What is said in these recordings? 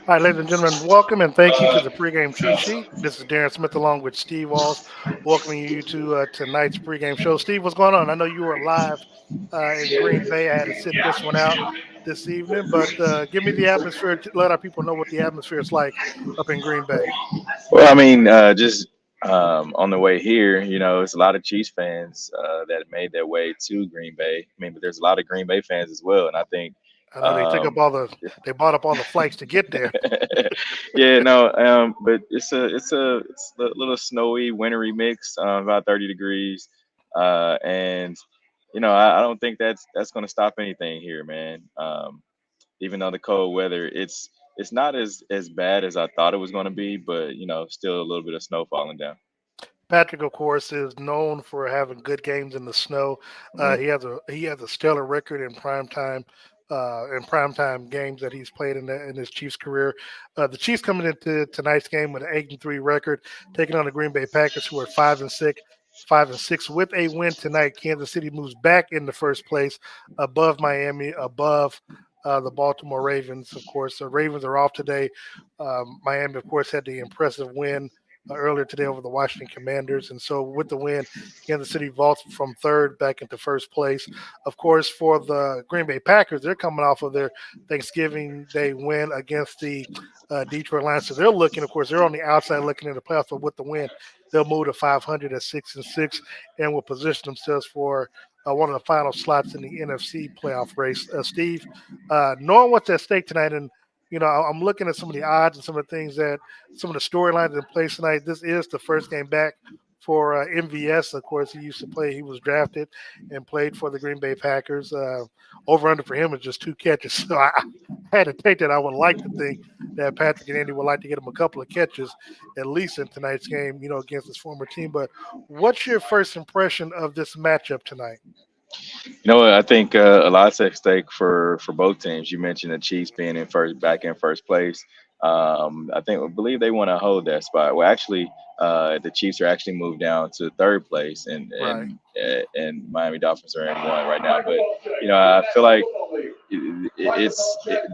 All right, ladies and gentlemen, welcome and thank you to the pregame cheat sheet. This is Darren Smith along with Steve Walls, welcoming you to tonight's pregame show. Steve, what's going on? I know you were live in Green Bay. I had to sit this one out this evening, but give me the atmosphere to let our people know what the atmosphere is like up in Green Bay. Well, I mean, just on the way here, it's a lot of Chiefs fans that made their way to Green Bay. I mean, but there's a lot of Green Bay fans as well, and I think, I know um, they bought up all the flights to get there. yeah, no, but it's a little snowy, wintry mix, about 30 degrees, and I don't think that's going to stop anything here, man. Even though the cold weather, it's not as bad as I thought it was going to be, but still a little bit of snow falling down. Patrick, of course, is known for having good games in the snow. Mhm. He has a stellar record in primetime games that he's played in his Chiefs career. The Chiefs coming into tonight's game with an 8-3 record, taking on the Green Bay Packers, who are 5-6. 5-6 with a win tonight. Kansas City moves back in the first place, above Miami, above the Baltimore Ravens. Of course, the Ravens are off today. Miami, of course, had the impressive win earlier today over the Washington Commanders. And so with the win, Kansas City vaults from third back into first place. Of course, for the Green Bay Packers, they're coming off of their Thanksgiving Day win against the Detroit Lions. So they're looking, of course, they're on the outside looking at the playoffs, but with the win, they'll move to 500 at 6-6 and will position themselves for one of the final slots in the NFC playoff race. Steve, knowing what's at stake tonight, and I'm looking at some of the odds and some of the things that some of the storylines in place tonight. This is the first game back for MVS. Of course, he used to play. He was drafted and played for the Green Bay Packers. Over under for him is just two catches. So I had to take that. I would like to think that Patrick and Andy would like to get him a couple of catches at least in tonight's game, against his former team. But what's your first impression of this matchup tonight? What? I think a lot's at stake for both teams. You mentioned the Chiefs being back in first place. I believe they want to hold that spot. Well, actually, the Chiefs are actually moved down to third place, and Right. and Miami Dolphins are in one right now. But I feel like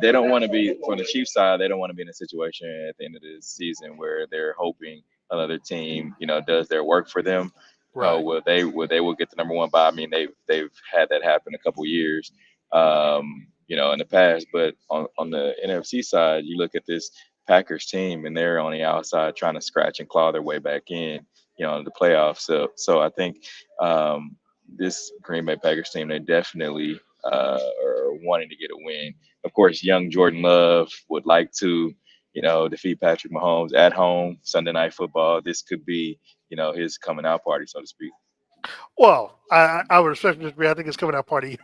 they don't want to be from the Chiefs side. They don't want to be in a situation at the end of the season where they're hoping another team, does their work for them. Right. Will get the number one bye. I mean, they've had that happen a couple years, in the past. But on the NFC side, you look at this Packers team, and they're on the outside trying to scratch and claw their way back in, the playoffs. So I think this Green Bay Packers team, they definitely are wanting to get a win. Of course, young Jordan Love would like to, defeat Patrick Mahomes at home Sunday Night Football. This could be, his coming out party, so to speak. Well, I would respectfully disagree. I think it's coming out party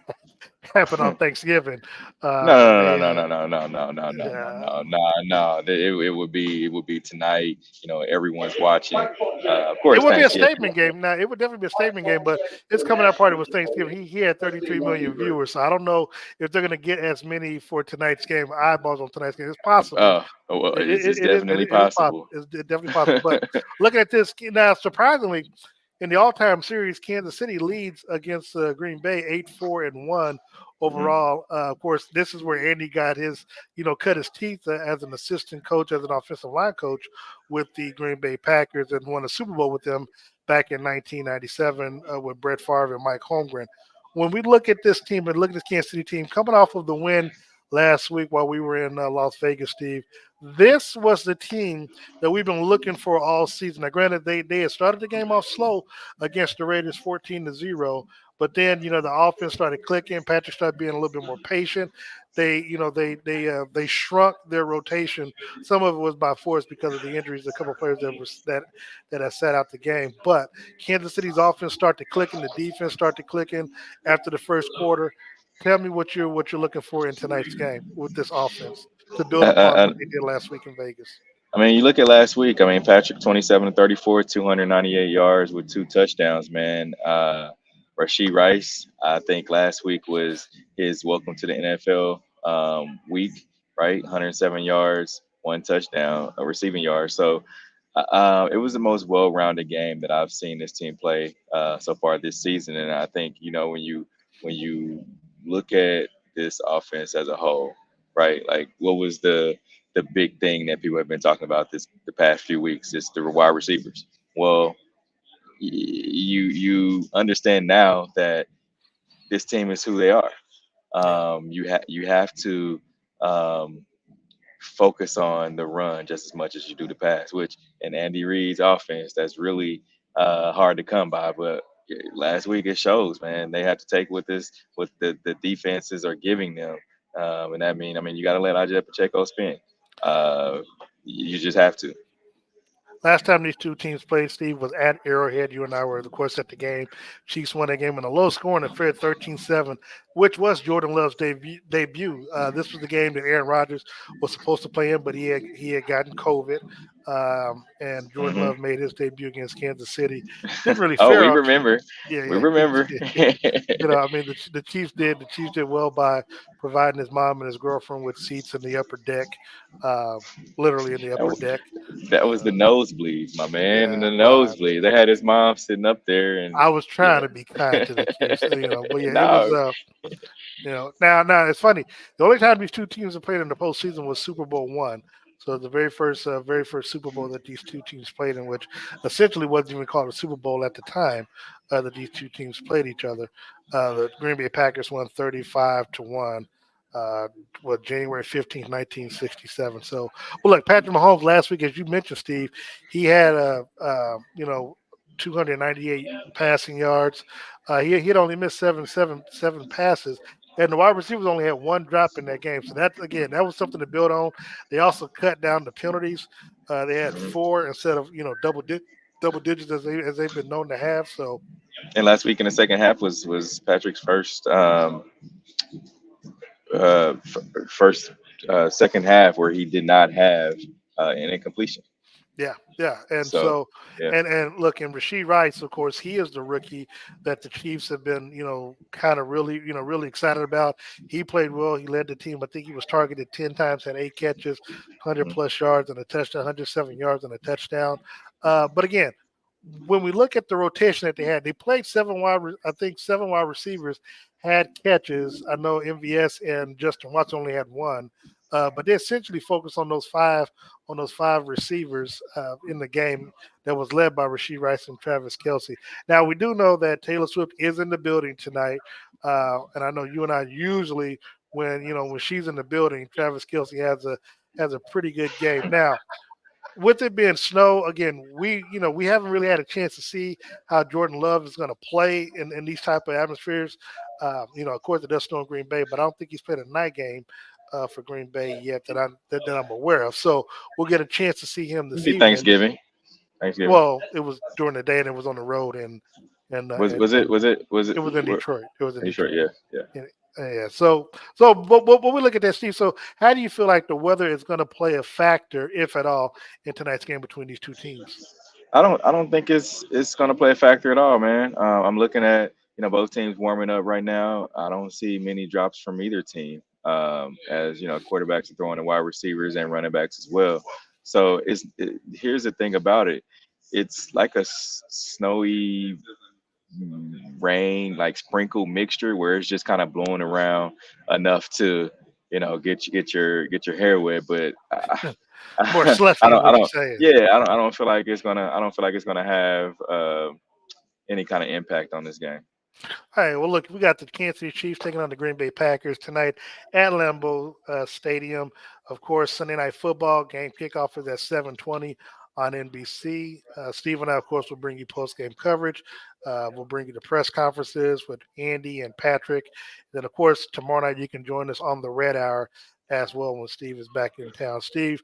happened on Thanksgiving. No, They, no, no, no, no, no, no, no, no, no, no, uh, no, no, no. It would be tonight. Everyone's watching. Of it course, would be a Thanksgiving. statement game. Now, it would definitely be a statement game, but his coming out party was Thanksgiving. He had 33 million viewers, so I don't know if they're going to get as many for tonight's game eyeballs on tonight's game. It's possible. Well, It, it's it, it is definitely it is possible. possible. It's definitely possible. But looking at this now, surprisingly, in the all-time series, Kansas City leads against Green Bay 8-4-1 Mhm. overall. Of course, this is where Andy got his, cut his teeth as an assistant coach, as an offensive line coach with the Green Bay Packers, and won a Super Bowl with them back in 1997 with Brett Favre and Mike Holmgren. When we look at this team and look at this Kansas City team coming off of the win last week while we were in Las Vegas, Steve, this was the team that we've been looking for all season. Now, granted, they had started the game off slow against the Raiders 14-0, but then the offense started clicking. Patrick started being a little bit more patient. They shrunk their rotation. Some of it was by force because of the injuries. A couple of players that had sat out the game. But Kansas City's offense started clicking. The defense started clicking after the first quarter. Tell me what you're looking for in tonight's game with this offense to build Uh, upon uh, what they did last week in Vegas. I mean, you look at last week. I mean, Patrick 27-34, 298 yards with two touchdowns. Man, Rasheed Rice, I think last week was his welcome to the NFL week, right? 107 yards, one touchdown, a receiving yard. So it was the most well-rounded game that I've seen this team play so far this season. And I think when you look at this offense as a whole, right? Like, what was the big thing that people have been talking about the past few weeks is the wide receivers. Well, you understand now that this team is who they are. Yeah. You have to um, focus on the run just as much as you do the pass, which in Andy Reid's offense, that's really hard to come by. But last week it shows, man. They have to take what the defenses are giving them, and I mean, you got to let Ajay Pacheco spin. Uh, you just have to. Last time these two teams played, Steve, was at Arrowhead. You and I were, of course, at the game. Chiefs won that game in a low scoring affair, 13-7, which was Jordan Love's debut. This was the game that Aaron Rodgers was supposed to play in, but he had gotten COVID. And Jordan Hmm. Love made his debut against Kansas City. Didn't really Oh, fare we out too. remember. Yeah, We yeah. remember. I mean, the Chiefs did. The Chiefs did well by providing his mom and his girlfriend with seats in the upper deck, uh, literally in the That upper was, deck. that was the nosebleeds, my man, in Yeah, the well, nosebleeds. They had his mom sitting up there, and I was trying yeah. to be kind to the Chiefs, but yeah, it was No, now it's funny. The only time these two teams have played in the postseason was Super Bowl one. So the very first Super Bowl that these two teams played in, which essentially wasn't even called a Super Bowl at the time that these two teams played each other. The Green Bay Packers won 35-1. Uh, January 15th, 1967. So, well, look, Patrick Mahomes last week, as you mentioned, Steve, he had 298 passing yards. He had only missed seven passes, and the wide receivers only had one drop in that game. So that was something to build on. They also cut down the penalties. They had four instead of double digits as they've been known to have. So and last week in the second half was Patrick's uh, first second half where he did not have an incompletion. yeah, yeah, and So so yeah. and look, and Rasheed Rice, of course, he is the rookie that the Chiefs have been, kind of really, really excited about. He played well. He led the team. I think he was targeted 10 times, had 8 catches, 100 Mhm. plus yards and a touchdown, 107 yards and a touchdown. But again, when we look at the rotation that they had, they played I think 7 wide receivers had catches. I know MVS and Justin Watson only had one, but they essentially focused on those five receivers in the game that was led by Rasheed Rice and Travis Kelsey. Now we do know that Taylor Swift is in the building tonight, and I know you and I usually when she's in the building, Travis Kelsey has a pretty good game. Now with it being snow again, we haven't really had a chance to see how Jordan Love is going to play in these type of atmospheres. Of course it does snow in Green Bay, but I don't think he's played a night game for Green Bay yet that I'm aware of. So we'll get a chance to see him It'd this be evening. Thanksgiving. Thanksgiving. Well, it was during the day and it was on the road and Was it? it was in Detroit. It was in Are you sure? Detroit. Yeah, yeah. Yeah. Yeah. So, but when we look at that, Steve, so how do you feel like the weather is going to play a factor, if at all, in tonight's game between these two teams? I don't think it's gonna play a factor at all, man. I'm looking at both teams warming up right now. I don't see many drops from either team. As quarterbacks are throwing to wide receivers and running backs as well. So here's the thing about it. It's like a snowy rain, like sprinkle mixture, where it's just kind of blowing around enough to get your hair wet. But More I slushy is don't I what you're don't saying. yeah I don't feel like it's gonna have any kind of impact on this game. All right. Well, look, we got the Kansas City Chiefs taking on the Green Bay Packers tonight at Lambeau Stadium. Of course, Sunday Night Football game kickoff is at 7:20 on NBC. Steve and I, of course, will bring you post-game coverage. We'll bring you the press conferences with Andy and Patrick. Then, of course, tomorrow night you can join us on the Red Hour as well when Steve is back in town. Steve,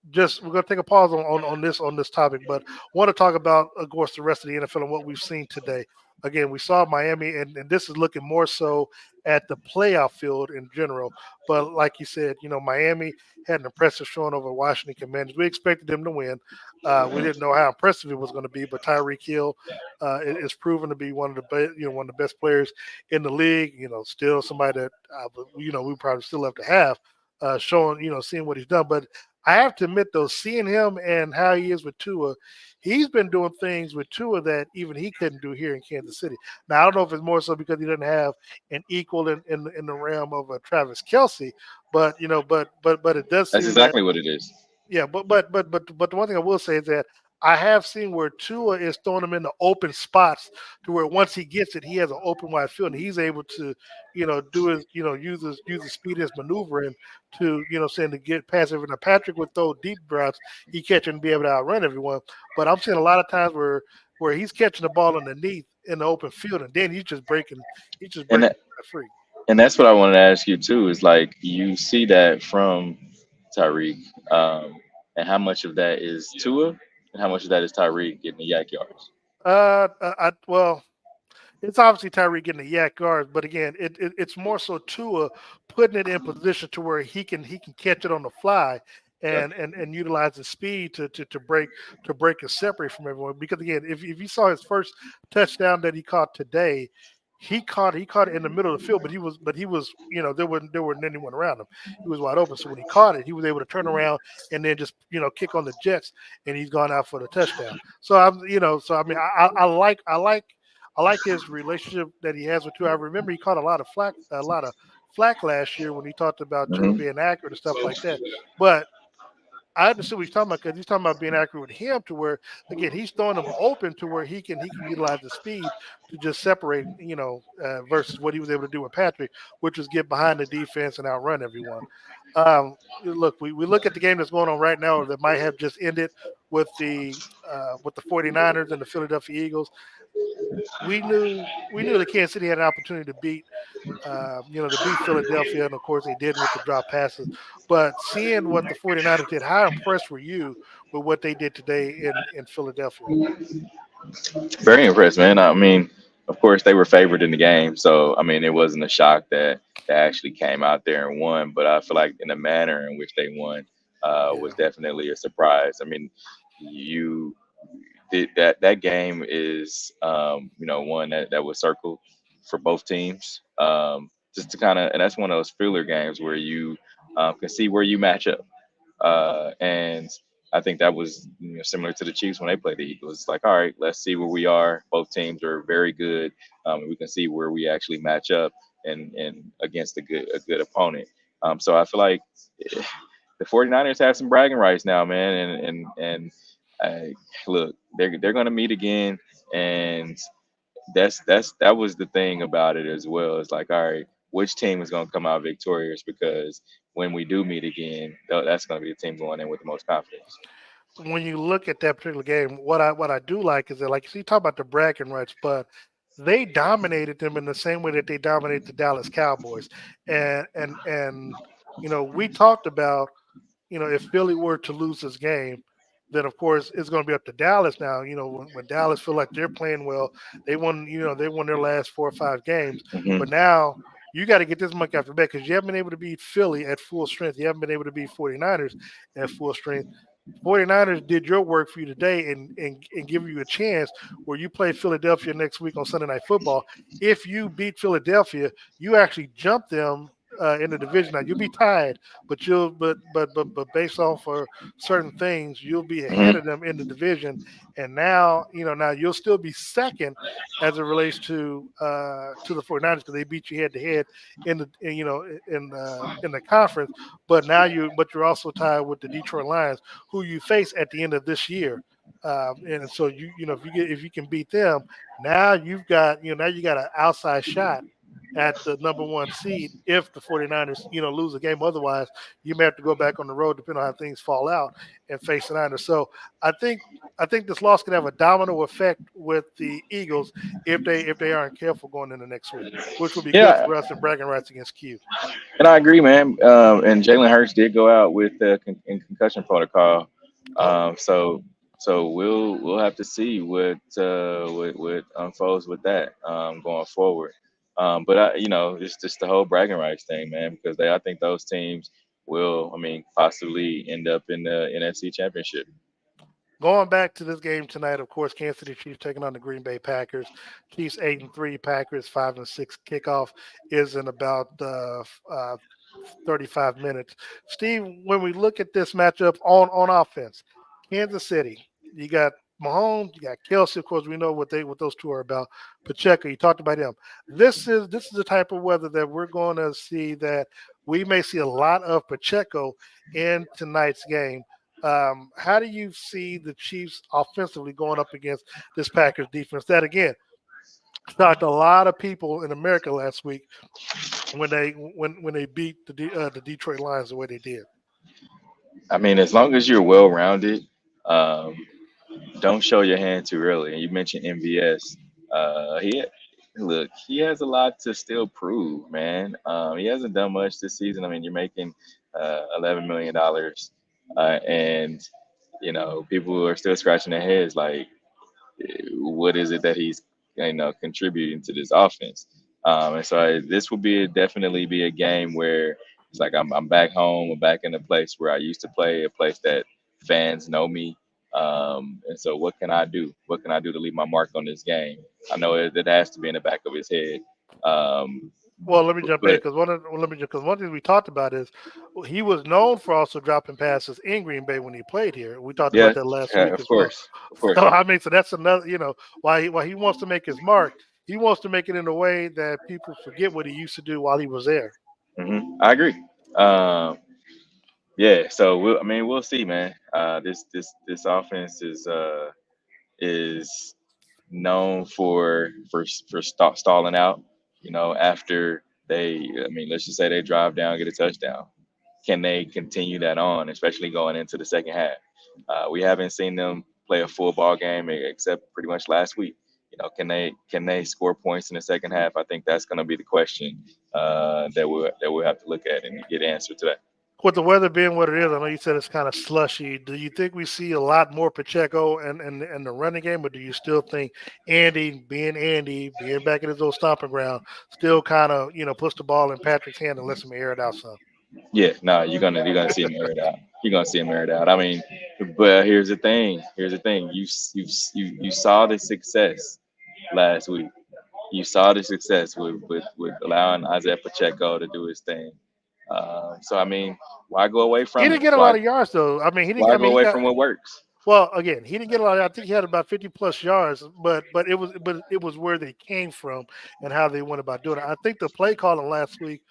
just we're going to take a pause on this topic, but want to talk about, of course, the rest of the NFL and what we've seen today. Again, we saw Miami, and this is looking more so at the playoff field in general. But like you said, Miami had an impressive showing over Washington Commanders. We expected them to win. We didn't know how impressive it was going to be, but Tyreek Hill is proven to be one of the best players in the league. Still somebody that we probably still have to have showing, seeing what he's done. But I have to admit though, seeing him and how he is with Tua, he's been doing things with Tua that even he couldn't do here in Kansas City. Now I don't know if it's more so because he doesn't have an equal in the realm of Travis Kelsey, but but it does That's seem that exactly what it is. yeah, but the one thing I will say is that I have seen where Tua is throwing him into open spots to where once he gets it, he has an open wide field and he's able to, do his, use his speed as maneuvering to, saying to get past everything. Now, Patrick would throw deep routes, he catch it and be able to outrun everyone. But I'm seeing a lot of times where he's catching the ball underneath in the open field and then he's just And breaking that, free. and that's what I wanted to ask you too. Is like you see that from Tyreek, and how much of that is Tua, and how much of that is Tyreek getting the yak yards. Well, it's obviously Tyree getting the yak guards, but again, it's more so Tua putting it in position to where he can catch it on the fly Yep. and utilize the speed to break and separate from everyone. Because again, if you saw his first touchdown that he caught today, he caught it in the middle of the field, but he was there wasn't anyone around him. He was wide open. So when he caught it, he was able to turn around and then just kick on the Jets, and he's gone out for the touchdown. So I mean I like his relationship that he has with Tua. I remember he caught a lot of flack last year when he talked about Tua Hmm. being accurate and stuff like that. But I understand what he's talking about because he's talking about being accurate with him to where again he's throwing him open to where he can utilize the speed to just separate versus what he was able to do with Patrick, which was get behind the defense and outrun everyone. Look, we look at the game that's going on right now that might have just ended with the 49ers and the Philadelphia Eagles. We knew that Kansas City had an opportunity to beat Philadelphia, and of course they did with the drop passes. But seeing what the 49ers did, how impressed were you with what they did today in Philadelphia? Very impressed, man. I mean, of course they were favored in the game, so I mean it wasn't a shock that they actually came out there and won. But I feel like in the manner in which they won was Yeah. definitely a surprise. I mean, you that game is one that was circled for both teams, just to kind of, and that's one of those filler games where you can see where you match up, and I think that was similar to the Chiefs when they played the Eagles. It's like, all right, let's see where we are. Both teams are very good. And we can see where we actually match up and against a good opponent. So I feel like the 49ers have some bragging rights now, man. And look, they're going to meet again, and that was the thing about it as well. It's like, all right, which team is going to come out victorious? Because when we do meet again, that's going to be the team going in with the most confidence. When you look at that particular game, what I do like is that, like you talk about the bragging rights, but they dominated them in the same way that they dominated the Dallas Cowboys, and we talked about if Philly were to lose this game, then of course it's going to be up to Dallas now. When Dallas feel like they're playing well, they won their last 4 or 5 games, Hmm. but now you got to get this monkey off your back because you haven't been able to beat Philly at full strength. You haven't been able to beat 49ers at full strength. 49ers did your work for you today and give you a chance where you play Philadelphia next week on Sunday Night Football. If you beat Philadelphia, you actually jump them in the division. Now you'll be tied, but based off of certain things, you'll be ahead of Hmm. them in the division. And now you'll still be second as it relates to the 49ers because they beat you head to head in the conference. But you're also tied with the Detroit Lions, who you face at the end of this year. And so if you can beat them, now you got an outside shot at the number one seed if the 49ers, lose a game. Otherwise, you may have to go back on the road depending on how things fall out and face the Niners. So I think I think this loss could have a domino effect with the Eagles if they aren't careful going into next week, which will be good Yeah, for us in bragging rights against Q. and I agree, man. And Jalen Hurts did go out with in concussion protocol. Oh, So we'll have to see what unfolds with that going forward. But it's just the whole bragging rights thing, man, because I think those teams will, I mean, possibly end up in the NFC Championship. going back to this game tonight, of course, Kansas City Chiefs taking on the Green Bay Packers. Chiefs 8-3, Packers 5-6. Kickoff is in about 35 minutes. Steve, when we look at this matchup on offense, Kansas City, you got Mahomes, you got Kelsey. Of course, we know what those two are about. Pacheco, you talked about him. This is the type of weather that we're going to see that we may see a lot of Pacheco in tonight's game. How do you see the Chiefs offensively going up against this Packers defense? That again shocked a lot of people in America last week when they beat the Detroit Lions the way they did. I mean, as long as you're well rounded, um, don't show your hand too early. And you mentioned MVS. He look, he has a lot to still prove, man. He hasn't done much this season. I mean, you're making $11 million, and people are still scratching their heads like, what is it that he's contributing to this offense. And so this will definitely be a game where it's like I'm back home, I'm back in a place where I used to play, a place that fans know me. And so what can I do? What can I do to leave my mark on this game? I know it has to be in the back of his head. Um, Well, let me jump in but because one thing we talked about is he was known for also dropping passes in Green Bay when he played here. We talked yeah, about that last yeah, week of as well. course, of So course. I mean, so that's another, why he wants to make his mark. He wants to make it in a way that people forget what he used to do while he was there. I agree. Um, Yeah, so I mean, we'll see, man. This offense is known for stalling out. After I mean, let's just say they drive down, get a touchdown. Can they continue that on, especially going into the second half? We haven't seen them play a full ball game except pretty much last week. Can they score points in the second half? I think that's going to be the question that we'll have to look at and get an answer to that. With the weather being what it is, I know you said it's kind of slushy. Do you think we see a lot more Pacheco and the running game, or do you still think Andy, being back in his old stomping ground, still kind of puts the ball in Patrick's hand and lets him air it out some? Yeah, no, you're gonna see him air it out. You're gonna see him air it out. I mean, but here's the thing. Here's the thing. You saw the success last week. You saw the success with allowing Isaiah Pacheco to do his thing. So I mean, why go away He from didn't it? get a Why lot of yards though. I mean, he didn't. why I go mean, he away got from what works? well again. He didn't get a lot. I think he had about 50 plus yards, but it was where they came from and how they went about doing it. I think the play calling last week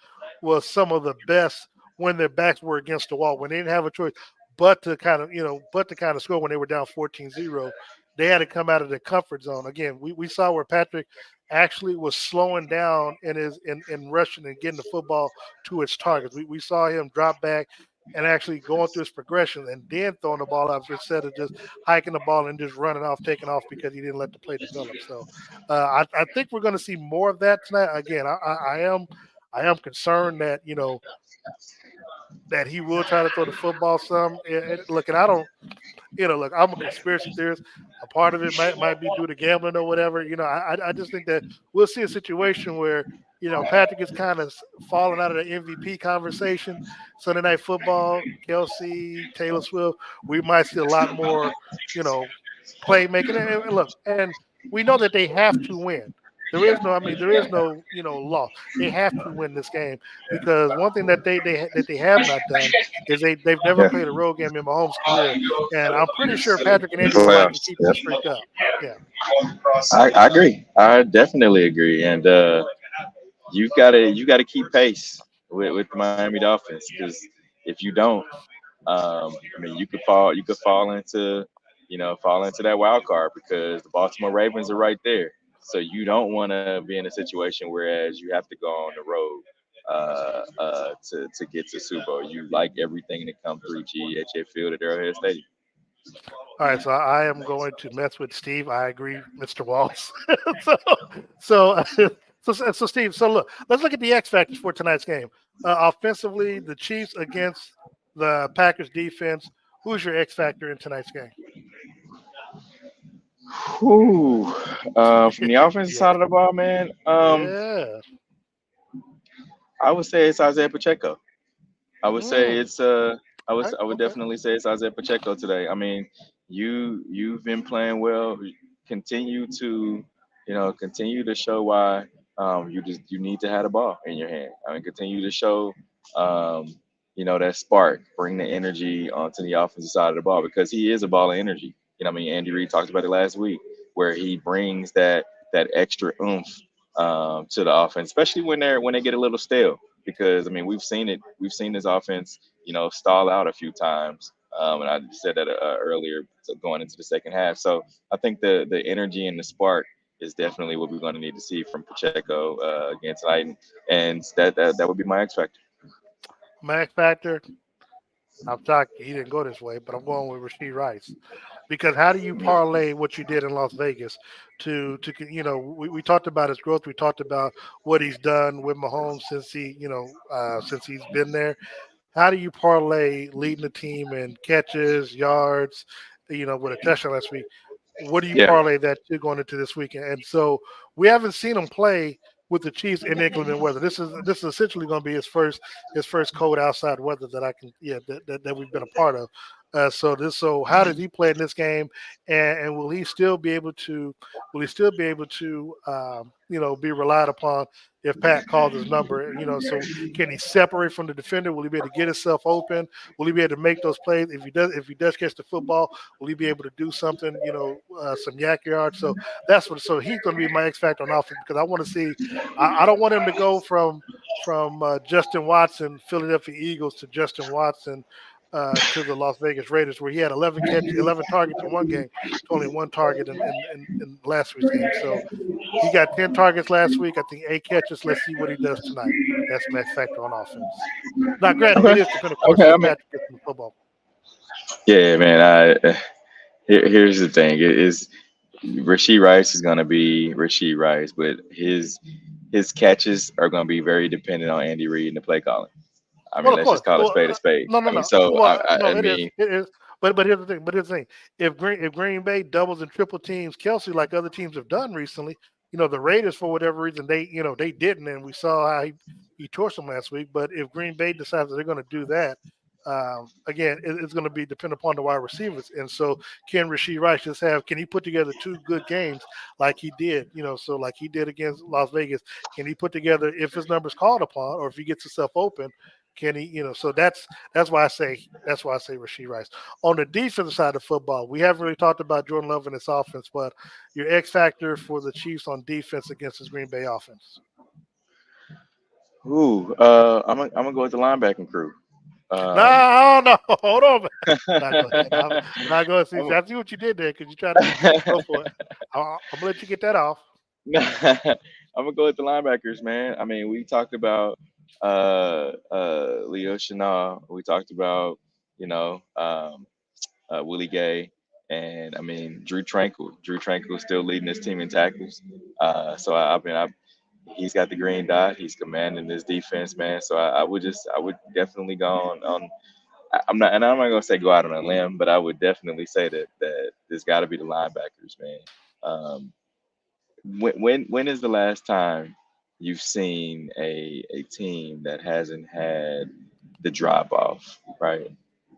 was some of the best when their backs were against the wall when they didn't have a choice but to kind of score when they were down 14-0. They had to come out of their comfort zone. Again, we saw where Patrick actually was slowing down in rushing and getting the football to its targets. We saw him drop back and actually going through his progression and then throwing the ball out instead of just hiking the ball and just running off, taking off because he didn't let the play develop. So I think we're going to see more of that tonight. Again, I am concerned that he will try to throw the football some. Look, and I don't look, I'm a conspiracy theorist. A part of it might be due to gambling or whatever. I just think that we'll see a situation where Patrick is kind of falling out of the MVP conversation. Sunday Night Football, Kelsey, Taylor Swift, we might see a lot more, you know, playmaking. And look, and we know that they have to win. There is no loss. They have to win this game because one thing that they have not done is they've never Yeah, played a road game in Mahomes' career, and I'm pretty sure Patrick and in Andy would like to playoffs. keep that Yep. streak up. Yeah. I agree. I definitely agree. And you gotta keep pace with the Miami Dolphins because if you don't, I mean, you could fall into that wild card because the Baltimore Ravens are right there. So you don't want to be in a situation whereas you have to go on the road to get to Super Bowl. You like everything to come through G.E.H.A Field at Arrowhead Stadium. All right, so I am going to mess with Steve. I agree, Mr. Walls. so, so, so, Steve. So, look, let's look at the X factors for tonight's game. Offensively, the Chiefs against the Packers defense. Who's your X factor in tonight's game? Whew. From the offensive Yeah, side of the ball, man, yeah. I would say it's Isaiah Pacheco. I would say Mm. it's I would Okay. definitely say it's Isaiah Pacheco today. I mean, you've been playing well. Continue to continue to show why you need to have the ball in your hand. I mean, continue to show um, that spark, bring the energy onto the offensive side of the ball because he is a ball of energy. I mean, Andy Reid talked about it last week, where he brings that extra oomph to the offense, especially when they get a little stale. Because I mean, we've seen it. We've seen this offense, stall out a few times. And I said that earlier, so going into the second half. So I think the energy and the spark is definitely what we're going to need to see from Pacheco again tonight, and that would be my X factor. Max Factor, I'm shocked he didn't go this way, but I'm going with Rasheed Rice. Because how do you parlay what you did in Las Vegas to we talked about his growth, we talked about what he's done with Mahomes since since he's been there. How do you parlay leading the team in catches, yards, with a touchdown last week? What do you Yeah. parlay that to going into this weekend? And so we haven't seen him play with the Chiefs in inclement weather. This is essentially going to be his first cold outside weather that I can that we've been a part of. So how does he play in this game, and will he still be able to be relied upon if Pat calls his number? So can he separate from the defender? Will he be able to get himself open? Will he be able to make those plays? If he does catch the football, will he be able to do something? Some yak yards. So that's what. So he's going to be my X factor on offense because I want to see. I don't want him to go from Justin Watson, Philadelphia Eagles, to Justin Watson to the Las Vegas Raiders, where he had 11 targets in one game, to only one target in last week's game. So he got 10 targets last week. I think 8 catches. Let's see what he does tonight. That's my X factor on offense. Now, granted, it Okay. is dependent, of course, Okay. I if mean, Patrick gets in the football. yeah, man. Here's the thing: it is Rasheed Rice is gonna be Rasheed Rice, but his catches are gonna be very dependent on Andy Reid and the play calling. I Well, mean, of let's course. just call a Well, spade a spade. no, no, I mean, no. so Well, I no, it is. mean, It is. But here's the thing. But here's the thing. If Green Bay doubles and triple teams Kelsey like other teams have done recently, the Raiders for whatever reason they didn't, and we saw how he torched them last week. But if Green Bay decides that they're going to do that, again, it's going to be dependent upon the wide receivers. And so, can Rasheed Rice just have? Can he put together two good games like he did? So like he did against Las Vegas, can he put together if his number's called upon, or if he gets himself open? Can he? So that's why I say Rasheed Rice. On the defensive side of football, we haven't really talked about Jordan Love and his offense, but your X factor for the Chiefs on defense against this Green Bay offense. I'm gonna go with the linebacking crew. Um, No, no, hold on, man. Now go ahead. Now go ahead. See, I'm, I see what you did there because you tried to go for it. I'm gonna let you get that off. I'm gonna go with the linebackers, man. I mean, we talked about Leo Chanel. We talked about you know um, Willie Gay, and I mean Drew Tranquil. Drew Tranquil is still leading his team in tackles. So he's got the green dot. He's commanding this defense, man. So I would definitely go on. I'm not gonna say go out on a limb, but I would definitely say that there's got to be the linebackers, man. Um, when is the last time you've seen a team that hasn't had the drop off, right?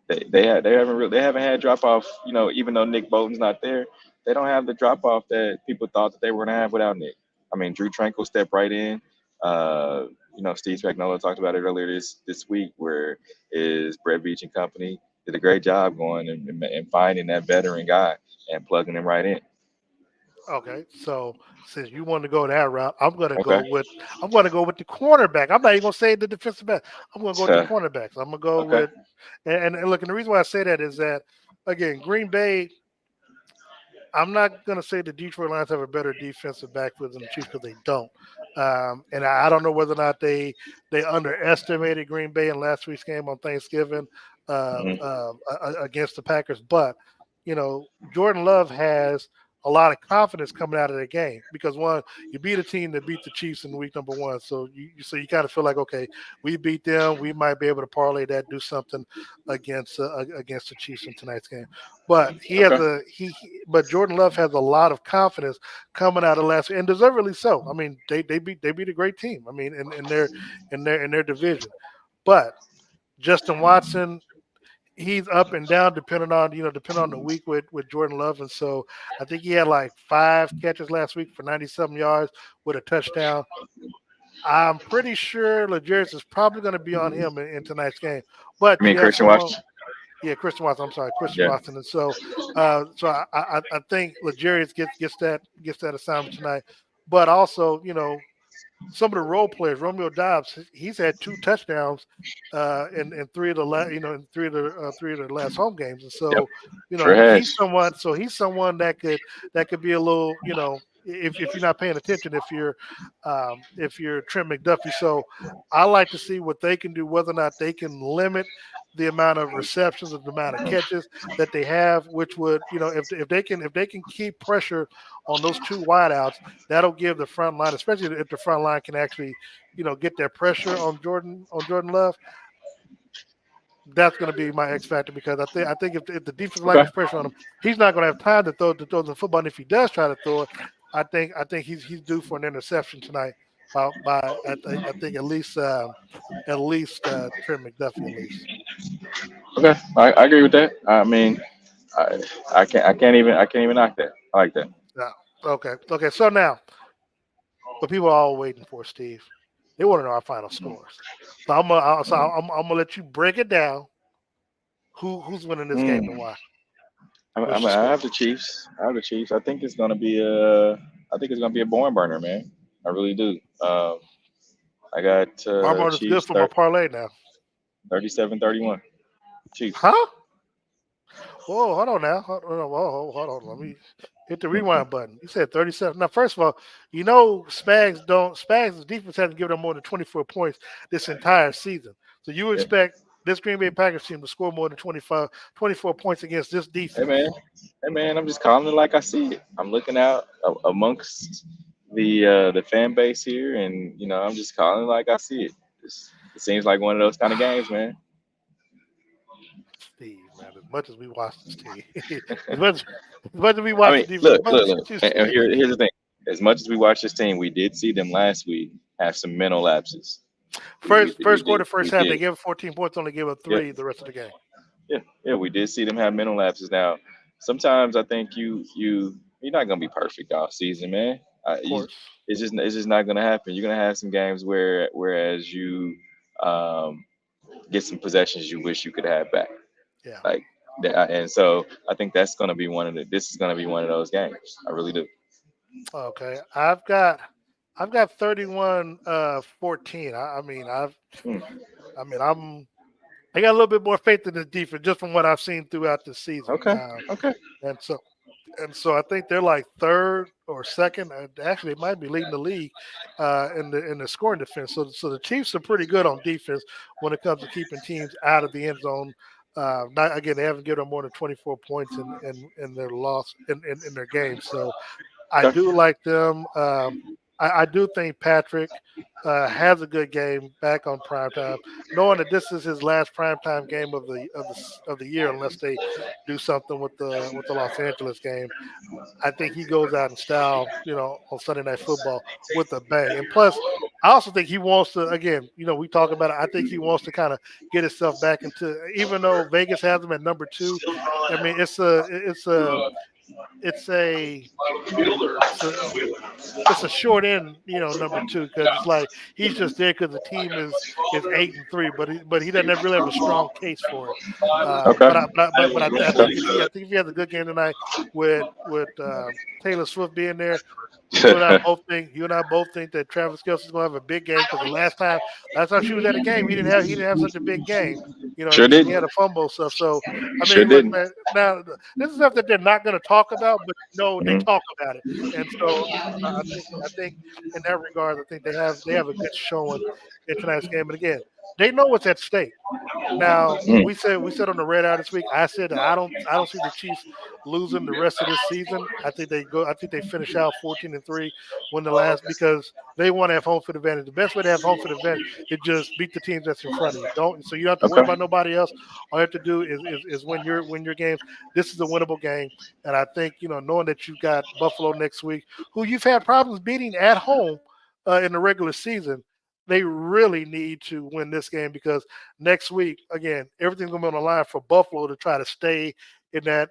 They haven't had drop off. Even though Nick Bolton's not there, they don't have the drop off that people thought that they were gonna have without Nick. I mean, Drew Tranquil stepped right in. Uh, Steve Spagnuolo talked about it earlier this week, where is Brett Beach and company did a great job going and finding that veteran guy and plugging him right in. Okay, so since you want to go that route, I'm gonna Okay. go with the cornerback. I'm not even gonna say the defensive back. I'm gonna go with the So, cornerbacks. I'm gonna go okay. with and look, and the reason why I say that is that again, Green Bay. I'm not going to say the Detroit Lions have a better defensive backfield than the Chiefs because they don't. And I don't know whether or not they underestimated Green Bay in last week's game on Thanksgiving Hmm. against the Packers. But Jordan Love has a lot of confidence coming out of the game because one, you beat a team that beat the Chiefs in week number one, so you kind of feel like okay, we beat them, we might be able to parlay that, do something against the Chiefs in tonight's game. But Okay. but Jordan Love has a lot of confidence coming out of last week, and deservedly so. I mean, they beat a great team. I mean, in their division. But Justin Watson, he's up and down depending on the week with Jordan Love, and so I think he had like 5 catches last week for 97 yards with a touchdown. I'm pretty sure Legarius is probably going to be on him in tonight's game. But I mean, you have Christian someone, Washington. yeah, Christian Watson. I'm sorry, Christian Yeah. Watson. And so, I think Legarius gets that assignment tonight. But also, some of the role players, Romeo Dobbs, he's had 2 touchdowns in three of the three of the last home games, and Yep. so Sure he's has. someone. So he's someone that could be a little, if you're not paying attention, if you're Trent McDuffie. So I like to see what they can do, whether or not they can limit the amount of receptions and the amount of catches that they have, which would, if they can keep pressure on those 2 wideouts, that'll give the front line, especially if the front line can actually, get that pressure on Jordan Love. That's going to be my X factor because I think if the defensive line Okay. gets pressure on him, he's not going to have time to throw the football. And if he does try to throw it, I think he's due for an interception tonight. I think at least Trent McDuffie at least. Okay. I agree with that. I mean, I I can't even knock that. I like that. Yeah. Okay. So now, what people are all waiting for, Steve, they want to know our final scores. So I'm gonna let you break it down. Who's winning this game and Mm. why? I What's mean, your I score? have the Chiefs. I have the Chiefs. I think it's gonna be a barn burner, man. I really do. I got Barnbart's good Chiefs for my parlay now. 37-31. Chiefs. Huh? Whoa, hold on now. Hold on. Let me hit the rewind button. You said 37. Now, first of all, Spags' defense hasn't given them more than 24 points this entire season. So you Yeah. expect this Green Bay Packers team to score more than 24 points against this Hey man, defense. hey man, I'm just calling it like I see it. I'm looking out amongst the fan base here, and I'm just calling it like I see it. It seems like one of those kind of games, man. Steve, man, as much as we watch this team, as much as we I watch the mean, defense, look, as much look, as look. you And say, here's the thing. As much as we watch this team, we did see them last week have some mental lapses. We first did. quarter, first We half, they did. gave up 14 points, only gave up Yep. three the rest of the game. Yeah. Yeah. We did see them have mental lapses. Now, sometimes I think you're not gonna be perfect all season, man. Of course. It's just not gonna happen. You're gonna have some games whereas you um, get some possessions you wish you could have back. Yeah. Like and so I think this is gonna be one of those games. I really do. Okay. I've got 31 14. Hmm. I got a little bit more faith in the defense just from what I've seen throughout the season. Okay. Okay. And so I think they're like third or second. Actually, they might be leading the league in the scoring defense. So the Chiefs are pretty good on defense when it comes to keeping teams out of the end zone. Not again, they haven't given them more than 24 points in their loss in their games. So I Okay. do like them. I do think Patrick has a good game back on primetime, knowing that this is his last primetime game of the year, unless they do something with the Los Angeles game. I think he goes out in style, on Sunday Night Football with a bang. And plus, I also think he wants to. Again, we talk about it. I think he wants to kind of get himself back into. Even though Vegas has him at number two, I mean, it's a it's a it's a short end, number two, because it's like he's just there because the team is 8-3, but he doesn't really have a strong case for it. Okay. But I think if he Okay. I think if he has a good game tonight with Taylor Swift being there, you and I both think that Travis Kelce's gonna have a big game because the last time she was at a game, he didn't have such a big game. Sure He didn't. had a fumble stuff. So I Sure mean, look, didn't. man. Now this is stuff that they're not going to talk about, but they Mhm. talk about it. And so I think in that regard, I think they have a good showing in tonight's game. And again, they know what's at stake. Now Mhm. we said on the red eye this week. I said that I don't see the Chiefs losing the rest of this season. I think they go. I think they finish out 14-3, win the last because they want to have home field advantage. The best way to have home field advantage is just beat the teams that's in front of you. Don't so you don't have to worry Okay. about nobody else. All you have to do is win your games. This is a winnable game, and I think knowing that you've got Buffalo next week, who you've had problems beating at home in the regular season. They really need to win this game because next week, again, everything's gonna be on the line for Buffalo to try to stay in that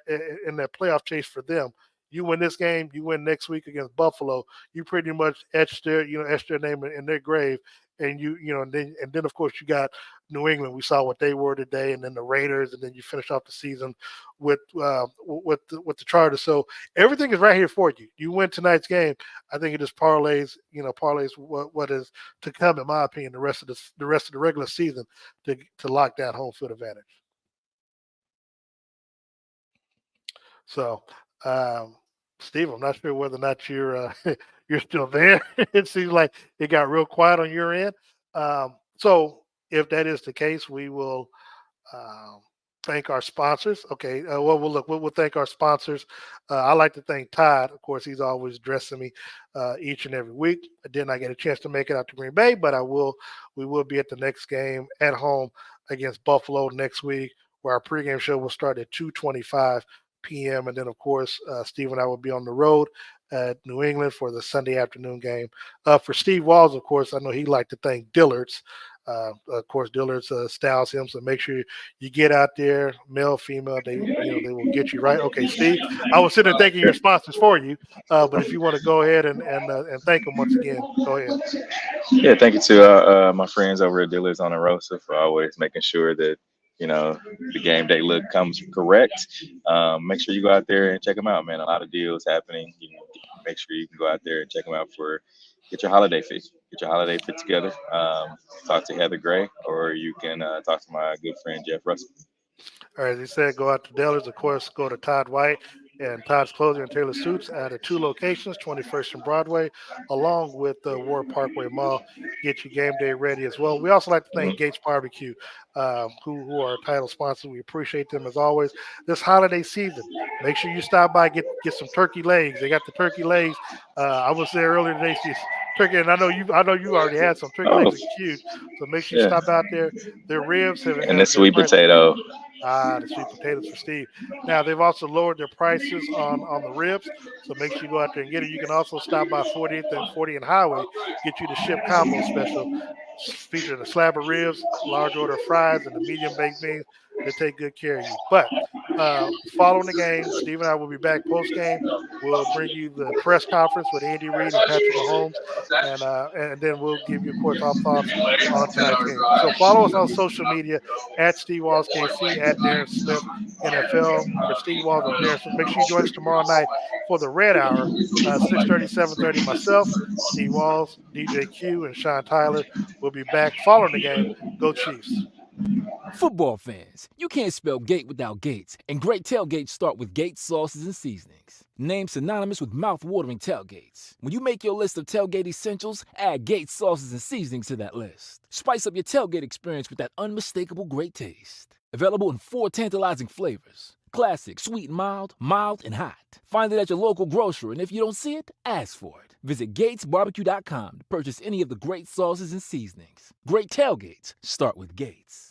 playoff chase for them. You win this game, you win next week against Buffalo. You pretty much etched their name in their grave. And and then of course you got New England. We saw what they were today, and then the Raiders, and then you finish off the season with the Chargers. So everything is right here for you. You win tonight's game. I think it just parlays what is to come, in my opinion, the rest of the regular season to lock down home field advantage. So, um, Steve, I'm not sure whether or not you're still there. It seems like it got real quiet on your end. So, if that is the case, we will um, thank our sponsors. Okay. Well, we'll thank our sponsors. I like to thank Todd. Of course, he's always dressing me each and every week. I did not get a chance to make it out to Green Bay, but I will. We will be at the next game at home against Buffalo next week, where our pregame show will start at 2:25 p.m. And then, of course, Steve and I will be on the road at New England for the Sunday afternoon game. For Steve Walls, of course, I know he'd like to thank Dillard's. Of course, Dillard's styles him, so make sure you get out there, male, female. They will get you right. Okay, Steve, I was sitting there thanking your sponsors for you, but if you want to go ahead and thank them once again, go ahead. Yeah, thank you to my friends over at Dealers on the Rosa for always making sure that you know the game day look comes correct. Make sure you go out there and check them out, man. A lot of deals happening. Make sure you can go out there and check them out for get your holiday fit. Get your holiday fit together. Talk to Heather Gray, or you can talk to my good friend Jeff Russell. Or as he said, go out to Dillard's. Of course, go to Todd White and Todd's Clothing and Taylor Suits at 2 locations, 21st and Broadway, along with the Ward Parkway Mall. Get your game day ready as well. We also like to thank Gates Barbecue, who are our title sponsor. We appreciate them as always. This holiday season, make sure you stop by, get some turkey legs. They got the turkey legs. I was there earlier today. Turkey, and I know you already had some turkey Oh, legs. Are huge, so make sure you yeah, stop out there. Their ribs and the have been sweet priced. potato. The sweet potatoes for Steve. Now they've also lowered their prices on the ribs, so make sure you go out there and get it. You can also stop by 40th and 40 and Highway, get you the ship combo special, featuring a slab of ribs, large order of fries, and the medium baked beans. They take good care of you. But following the game, Steve and I will be back post game. We'll bring you the press conference with Andy Reid and Patrick Mahomes, and then we'll give you, of course, our thoughts on tonight's game. So follow us on social media at Steve Walls KC, at Darren Smith NFL. For Steve Walls, I'm Darren Smith. Make sure you join us tomorrow night for the Red Hour, 6:30, 7:30. Myself, Steve Walls, DJ Q, and Sean Tyler will be back following the game. Go Chiefs. Football fans, you can't spell gate without Gates, and great tailgates start with Gates sauces and seasonings. Named synonymous with mouth-watering tailgates. When you make your list of tailgate essentials, add Gates sauces and seasonings to that list. Spice up your tailgate experience with that unmistakable great taste. Available in 4 tantalizing flavors. Classic, sweet and mild, mild and hot. Find it at your local grocer, and if you don't see it, ask for it. Visit GatesBarbecue.com to purchase any of the great sauces and seasonings. Great tailgates start with Gates.